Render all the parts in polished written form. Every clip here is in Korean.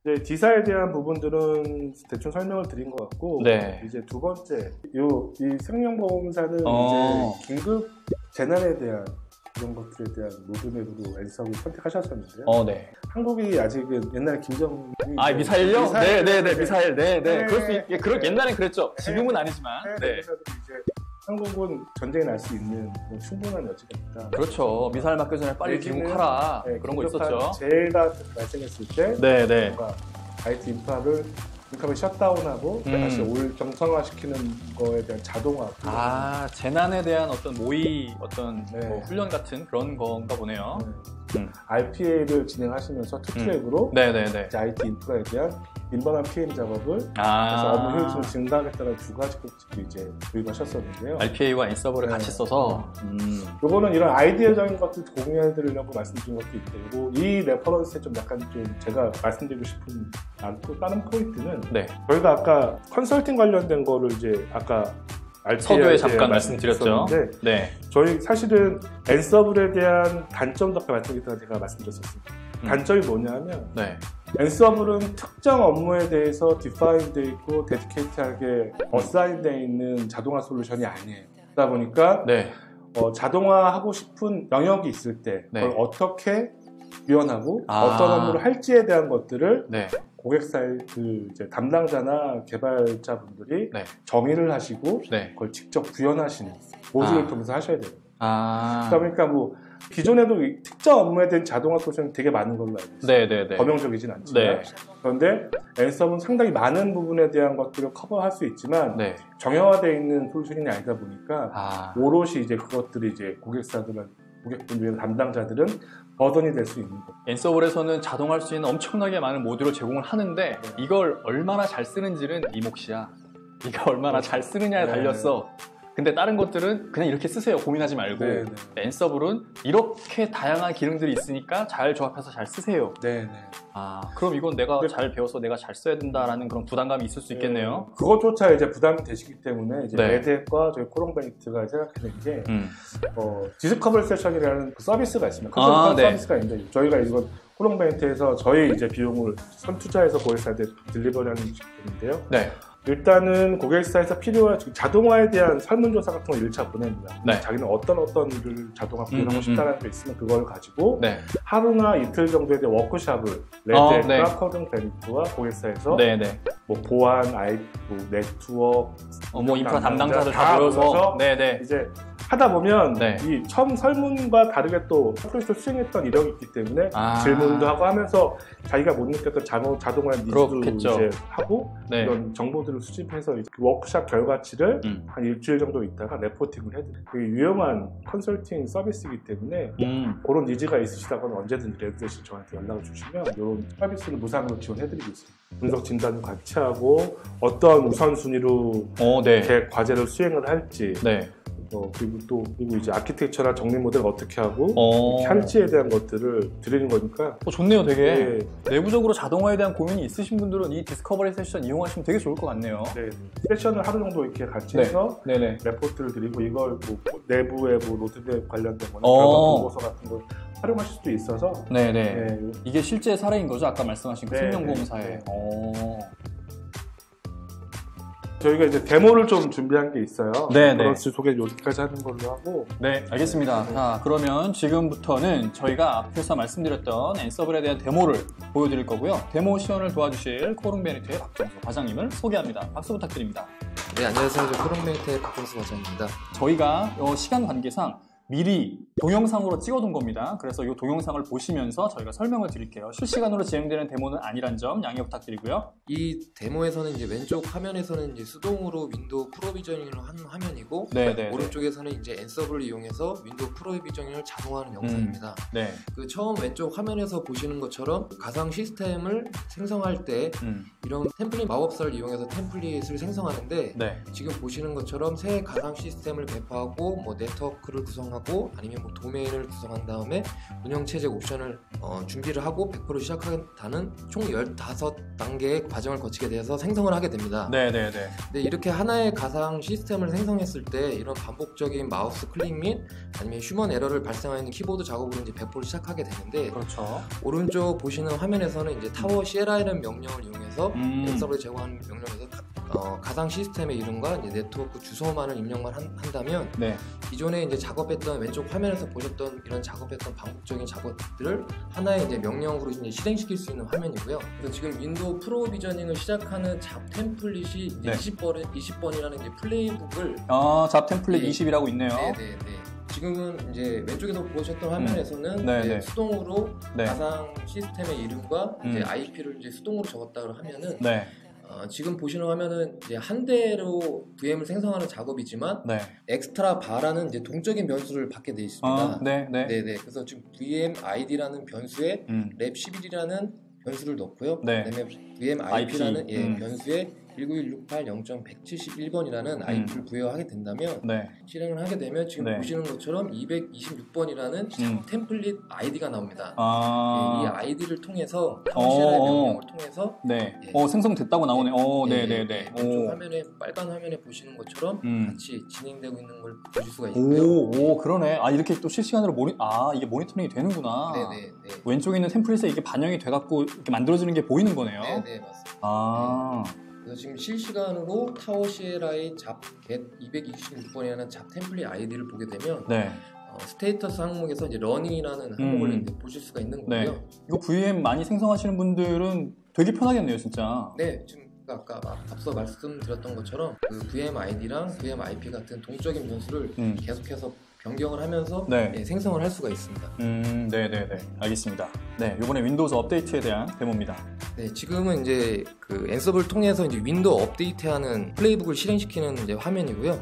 이제 D사에 대한 부분들은 대충 설명을 드린 것 같고, 네. 이제 두 번째, 이 생명보험사는 이제 긴급 재난에 대한 이런 것들에 대한 로드맵으로 엔섭을 선택하셨었는데요. 네. 한국이 아직은 옛날에 김정은이 미사일요? 네네네, 미사일. 네네. 네. 그럴 수 옛날엔 그랬죠. 지금은 아니지만. 네. 그래서 이제 한국은 전쟁에 날 수 있는 그런 충분한 여지가 있다. 그렇죠. 미사일 맞기 전에 빨리 귀국하라. 그런 거 있었죠. 재해가 발생했을 때 네네. 뭔가 IT 인프라를 셧다운하고 다시 정상화시키는 거에 대한 자동화. 재난에 대한 어떤 모의 네. 뭐 훈련 같은 그런 건가 보네요. RPA를 진행하시면서 투트랙으로 네네네. IT 인프라에 대한 민감한 PM 작업을 그래서 업무 효율성을 증가하겠다는 두 가지 꼭지를 이제 도입하셨었는데요. RPA와 엔서블을 같이 써서 요거는 이런 아이디어적인 것들 공유해드리려고 말씀드린 것도 있고, 이 레퍼런스에 좀 약간 좀 제가 말씀드리고 싶은 또 다른 포인트는 저희가 아까 컨설팅 관련된 거를 이제 아까 서두에 잠깐 말씀드렸죠. 네. 저희 사실은 엔서블에 대한 단점도 아까 말씀드렸다가 제가 말씀드렸었습니다. 단점이 뭐냐면 엔서블은 특정 업무에 대해서 디파인되어 있고 데디케이트하게 어사인되어 있는 자동화 솔루션이 아니에요. 그러다 보니까 자동화하고 싶은 영역이 있을 때 그걸 어떻게 구현하고 어떤 업무를 할지에 대한 것들을 고객사의 이제 담당자나 개발자분들이 정의를 하시고 그걸 직접 구현하시는 모듈을 통해서 하셔야 돼요. 그러다 보니까 뭐 기존에도 특정 업무에 대한 자동화 솔루션이 되게 많은 걸로 알고 있어요. 범용적이진 않지만. 그런데 엔섭은 상당히 많은 부분에 대한 것들을 커버할 수 있지만 정형화되어 있는 솔루션이 아니다 보니까 오롯이 이제 그것들이 이제 고객분들 담당자들은 버든이 될 수 있는 거예요. 엔서블에서는 자동화할 수 있는 엄청나게 많은 모듈을 제공을 하는데 이걸 얼마나 잘 쓰는지는 네 몫이야. 네가 얼마나 잘 쓰느냐에 달렸어. 근데 다른 것들은 그냥 이렇게 쓰세요. 고민하지 말고. 엔서블은 이렇게 다양한 기능들이 있으니까 잘 조합해서 잘 쓰세요. 그럼 이건 내가 잘 배워서 내가 잘 써야 된다라는 그런 부담감이 있을 수 있겠네요. 그것조차 이제 부담이 되시기 때문에 이제 레드햇과 저희 코롱베이트가 생각하는 게 디스커버리 세션이라는 그 서비스가 있습니다. 컨설팅 서비스가 있는데 저희가 이건 코롱베이트에서 저희 이제 비용을 선투자해서 고객사한테 딜리버리하는 제품인데요. 일단은 고객사에서 필요한 자동화에 대한 설문조사 같은 걸 1차 보냅니다. 자기는 어떤 일을 자동화 구현하고 싶다는 게 있으면 그걸 가지고 하루나 이틀 정도에 대한 워크숍을 레드햇과 코롱베이트와 고객사에서 뭐 보안, 네트워크, 뭐 인프라 담당자들 다 모여서 이제 하다 보면 이 처음 설문과 다르게 또 프로젝트 수행했던 이력이 있기 때문에 질문도 하고 하면서 자기가 못 느꼈던 자동화의 니즈도 이제 하고 이런 정보들을 수집해서 그 워크숍 결과치를 한 일주일 정도 있다가 레포팅을 해드려요. 되게 유용한 컨설팅 서비스이기 때문에 그런 니즈가 있으시다면 언제든지 레드햇이 저한테 연락을 주시면 이런 서비스를 무상으로 지원해드리고 있습니다. 분석 진단도 같이 하고 어떤 우선순위로 과제를 수행을 할지 그리고 이제 아키텍처나 정리 모델을 어떻게 하고 할지에 대한 것들을 드리는 거니까 좋네요. 되게 내부적으로 자동화에 대한 고민이 있으신 분들은 이 디스커버리 세션 이용하시면 되게 좋을 것 같네요. 세션을 하루 정도 이렇게 같이 해서 레포트를 드리고 이걸 뭐 내부의 뭐 로드맵 관련된 거나 결과 보고서 같은 걸 활용하실 수도 있어서 이게 실제 사례인 거죠? 아까 말씀하신 그 생명보험사에. 저희가 이제 데모를 좀 준비한 게 있어요. 그렇지 소개 여기까지 하는 걸로 하고. 알겠습니다. 자, 그러면 지금부터는 저희가 앞에서 말씀드렸던 엔서블에 대한 데모를 보여드릴 거고요. 데모 시연을 도와주실 코롱베니트의 박정수 과장님을 소개합니다. 박수 부탁드립니다. 안녕하세요. 저 코롱베니트의 박정수 과장입니다. 저희가 시간 관계상 미리 동영상으로 찍어둔 겁니다. 그래서 이 동영상을 보시면서 저희가 설명을 드릴게요. 실시간으로 진행되는 데모는 아니란 점 양해 부탁드리고요. 이 데모에서는 이제 왼쪽 화면에서는 이제 수동으로 윈도우 프로비저닝을 하는 화면이고 오른쪽에서는 이제 엔서블을 이용해서 윈도우 프로비저닝을 자동화하는 영상입니다. 그 처음 왼쪽 화면에서 보시는 것처럼 가상 시스템을 생성할 때 이런 템플릿 마법사를 이용해서 템플릿을 생성하는데 지금 보시는 것처럼 새 가상 시스템을 배포하고 뭐 네트워크를 구성하고 아니면 도메인을 구성한 다음에 운영체제 옵션을 준비를 하고 100% 시작한다는 총 15단계의 과정을 거치게 돼서 생성을 하게 됩니다. 네네네. 근데 이렇게 하나의 가상 시스템을 생성했을 때 이런 반복적인 마우스 클릭 및 아니면 휴먼 에러를 발생하는 키보드 작업으로 이제 100% 시작하게 되는데, 그렇죠. 오른쪽 보시는 화면에서는 이제 타워 CLI라는 명령을 이용해서 엔서블에 제공하는 명령에서 가상 시스템의 이름과 이제 네트워크 주소만을 입력만 한다면 네. 기존에 이제 작업했던 왼쪽 화면에서 보셨던 이런 작업했던 반복적인 작업들을 하나의 이제 명령으로 이제 실행시킬 수 있는 화면이고요. 그래서 지금 윈도우 프로비저닝을 시작하는 잡 템플릿이 이제 네. 20번이라는 이제 플레이북을 잡 템플릿 20이라고 있네요. 네네네. 지금은 이제 왼쪽에서 보셨던 화면에서는 이제 수동으로 가상 시스템의 이름과 이제 IP를 이제 수동으로 적었다고 하면은 지금 보시는 화면은 이제 한 대로 VM을 생성하는 작업이지만 엑스트라 바라는 이제 동적인 변수를 받게 되어 있습니다. 네네. 그래서 지금 VM ID라는 변수에 랩11이라는 변수를 넣고요. 그다음에 VM IP라는 변수에 19168.0.171번이라는 IP를 부여하게 된다면 실행을 하게 되면 지금 보시는 것처럼 226번이라는 템플릿 ID가 나옵니다. 이 ID를 통해서 타워쉘의 명령을 통해서 생성됐다고 나오네. 네네네. 왼쪽 화면에 빨간 화면에 보시는 것처럼 같이 진행되고 있는 걸 보실 수가 있고요. 오 그러네. 이렇게 또 실시간으로 이게 모니터링이 되는구나. 네네. 왼쪽에 있는 템플릿에 이게 반영이 돼갖고 이렇게 만들어지는 게 보이는 거네요. 네네 맞습니다. 그래서 지금 실시간으로 타워 CLI 잡 get 226번이라는 잡 템플릿 ID를 보게 되면 스테이터스 항목에서 이제 러닝이라는 항목을 보실 수가 있는 거고요. 이거 VM 많이 생성하시는 분들은 되게 편하겠네요, 진짜. 네, 지금 아까 앞서 말씀드렸던 것처럼 그 VM ID랑 VM IP 같은 동적인 변수를 계속해서 변경을 하면서 생성을 할 수가 있습니다. 네네네. 알겠습니다. 이번에 윈도우즈 업데이트에 대한 데모입니다. 네, 지금은 이제 그 엔서블을 통해서 이제 윈도우 업데이트하는 플레이북을 실행시키는 이제 화면이고요.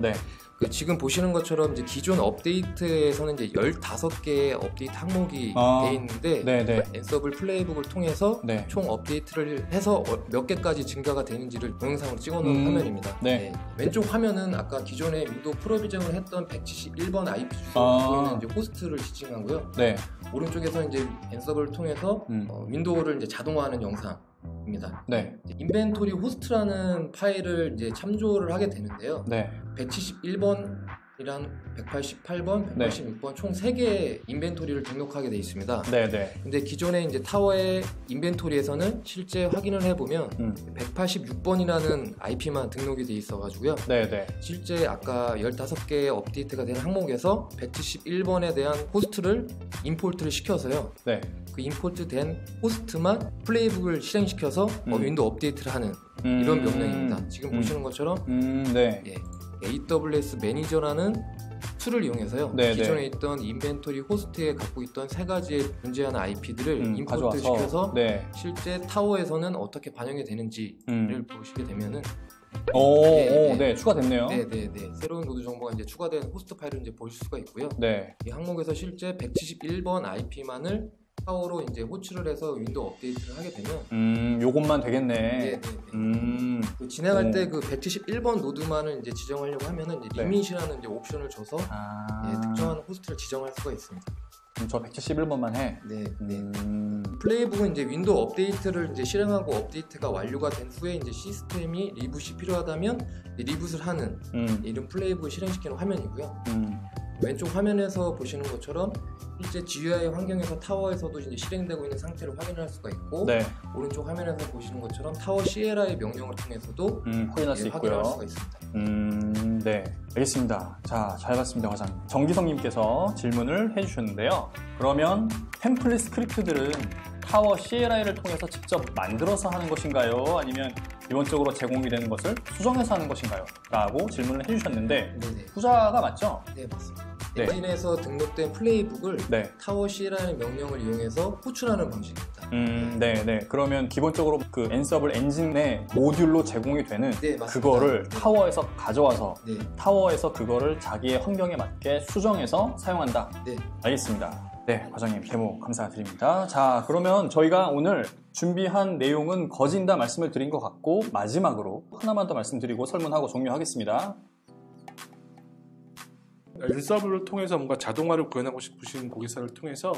지금 보시는 것처럼 이제 기존 업데이트에서는 이제 15개의 업데이트 항목이 되어 있는데 엔서블 플레이북을 통해서 총 업데이트를 해서 몇 개까지 증가가 되는지를 동영상으로 찍어놓은 화면입니다. 왼쪽 화면은 아까 기존에 윈도우 프로비전을 했던 171번 IP 주소로 있는 이제 호스트를 지칭하고요. 오른쪽에서 이제 엔서블을 통해서 윈도우를 이제 자동화하는 영상입니다. 인벤토리 호스트라는 파일을 이제 참조를 하게 되는데요. 171번이랑 188번, 186번 총 3개의 인벤토리를 등록하게 되어 있습니다. 근데 기존에 이제 타워의 인벤토리에서는 실제 확인을 해보면 186번이라는 IP만 등록이 되어 있어가지고요. 실제 아까 15개의 업데이트가 된 항목에서 171번에 대한 호스트를 임포트를 시켜서요. 그 임포트 된 호스트만 플레이북을 실행시켜서 윈도우 업데이트를 하는 이런 명령입니다. 지금 보시는 것처럼 AWS 매니저라는 툴을 이용해서요. 기존에 있던 인벤토리 호스트에 갖고 있던 3가지의 존재하는 IP들을 임포트 시켜서 실제 타워에서는 어떻게 반영이 되는지를 보시게 되면은 추가됐네요. 새로운 노드 정보가 이제 추가된 호스트 파일을 이제 보실 수가 있고요. 이 항목에서 실제 171번 IP만을 타워로 이제 호출을 해서 윈도우 업데이트를 하게 되면 요것만 되겠네. 진행할 때 그 171번 노드만을 이제 지정하려고 하면은 이제 리밋이라는 이제 옵션을 줘서 특정한 호스트를 지정할 수가 있습니다. 저 171번만 해. 플레이북은 이제 윈도우 업데이트를 이제 실행하고 업데이트가 완료가 된 후에 이제 시스템이 리붓이 필요하다면 리붓을 하는 이런 플레이북을 실행시키는 화면이고요. 왼쪽 화면에서 보시는 것처럼 실제 GUI 환경에서 타워에서도 이제 실행되고 있는 상태를 확인할 수가 있고 오른쪽 화면에서 보시는 것처럼 타워 CLI 명령을 통해서도 확인할 수 있고요. 수가 있습니다. 알겠습니다. 자, 잘 봤습니다, 과장님. 정기성님께서 질문을 해주셨는데요. 그러면 템플릿 스크립트들은 타워 CLI를 통해서 직접 만들어서 하는 것인가요? 아니면 기본적으로 제공이 되는 것을 수정해서 하는 것인가요? 라고 질문을 해주셨는데 후자가 맞죠? 네, 맞습니다. 엔진에서 등록된 플레이북을 타워 CLI라는 명령을 이용해서 호출하는 방식입니다. 그러면 기본적으로 그 엔서블 엔진의 모듈로 제공이 되는 그거를 타워에서 가져와서 타워에서 그거를 자기의 환경에 맞게 수정해서 사용한다. 알겠습니다. 과장님 데모 감사드립니다. 자, 그러면 저희가 오늘 준비한 내용은 거진 다 말씀을 드린 것 같고 마지막으로 하나만 더 말씀드리고 설문하고 종료하겠습니다. 엔서블을 통해서 뭔가 자동화를 구현하고 싶으신 고객사를 통해서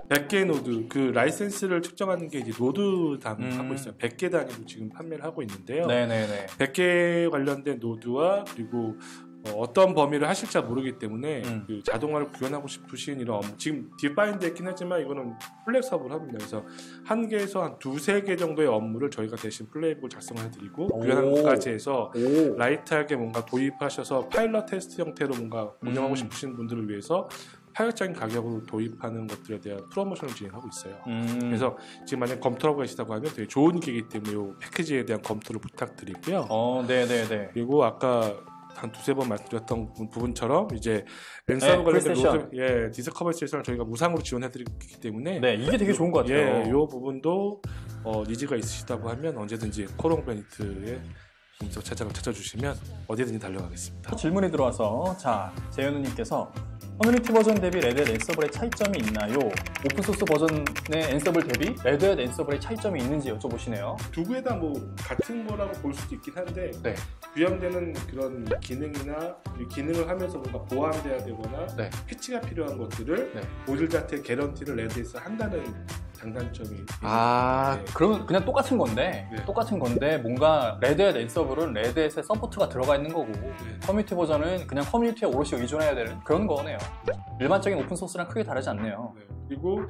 100개 노드, 그 라이센스를 측정하는 게 이제 노드 하고 있어요. 100개 단위로 지금 판매를 하고 있는데요. 100개 관련된 노드와 그리고 어떤 범위를 하실지 모르기 때문에 그 자동화를 구현하고 싶으신 이런 업무, 지금 디파인드 했긴 하지만 이거는 플렉서블 합니다. 그래서 한 개에서 한 두세 개 정도의 업무를 저희가 대신 플레이북을 작성해드리고 구현하는 것까지 해서 라이트하게 뭔가 도입하셔서 파일럿 테스트 형태로 뭔가 운영하고 싶으신 분들을 위해서 파격적인 가격으로 도입하는 것들에 대한 프로모션을 진행하고 있어요. 그래서 지금 만약 검토하고 계시다고 하면 되게 좋은 기회이기 때문에 이 패키지에 대한 검토를 부탁드리고요. 그리고 아까 한 두세 번 말씀드렸던 부분처럼 이제 엔서블 관련된 디스커버리 세션을 저희가 무상으로 지원해드리기 때문에 이게 되게 좋은 것 같아요. 이 부분도 니즈가 있으시다고 하면 언제든지 코롱 베니트에 찾아주시면 어디든지 달려가겠습니다. 질문이 들어와서 자 재현우님께서 커뮤니티 버전 대비 레드햇 엔서블의 차이점이 있나요? 오픈소스 버전의 엔서블 대비 레드햇 엔서블의 차이점이 있는지 여쭤보시네요. 두 개 다 뭐 같은 거라고 볼 수도 있긴 한데 부연되는 그런 기능이나 기능을 하면서 뭔가 보완돼야 되거나 패치가 필요한 것들을 모듈 자체 개런티를 레드햇에서 한다는 장단점이 그러면 그냥 똑같은 건데 뭔가 레드햇 엔서블은 레드햇에 서포트가 들어가 있는 거고 커뮤니티 버전은 그냥 커뮤니티에 오롯이 의존해야 되는 그런 거네요. 일반적인 오픈소스랑 크게 다르지 않네요. 그리고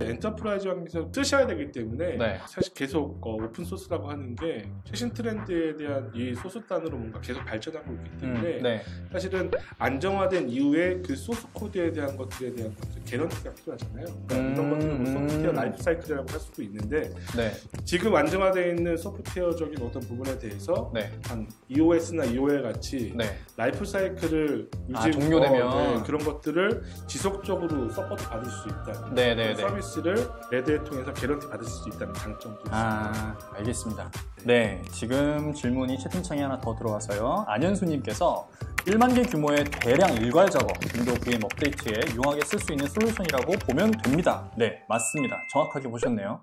엔터프라이즈 환경에서 쓰셔야 되기 때문에 사실 계속 오픈소스라고 하는 게 최신 트렌드에 대한 이 소스단으로 뭔가 계속 발전하고 있기 때문에 사실은 안정화된 이후에 그 소스 코드에 대한 것들에 대한 개런티가 필요하잖아요. 그러니까 이런 것들은 소프트웨어 라이프 사이클이라고 할 수도 있는데 지금 안정화되어 있는 소프트웨어적인 어떤 부분에 대해서 한 EOS나 EOL 같이 라이프 사이클을 종료되면 그런 것들을 지속적으로 서포트 받을 수 있다는 서비스를 레드햇 통해서 개런티 받을 수 있다는 장점도 있습니다. 알겠습니다. 지금 질문이 채팅창에 하나 더 들어와서요. 안현수님께서 1만 개 규모의 대량 일괄 작업, 윈도우 VM 업데이트에 유용하게 쓸 수 있는 솔루션이라고 보면 됩니다. 맞습니다. 정확하게 보셨네요.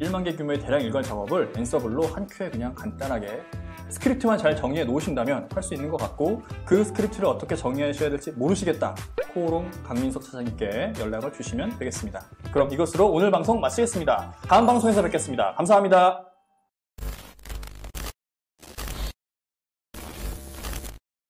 1만 개 규모의 대량 일괄 작업을 엔서블로 한 큐에 그냥 간단하게 스크립트만 잘 정리해 놓으신다면 할 수 있는 것 같고 그 스크립트를 어떻게 정리하셔야 될지 모르시겠다. 코오롱 강민석 차장님께 연락을 주시면 되겠습니다. 그럼 이것으로 오늘 방송 마치겠습니다. 다음 방송에서 뵙겠습니다. 감사합니다.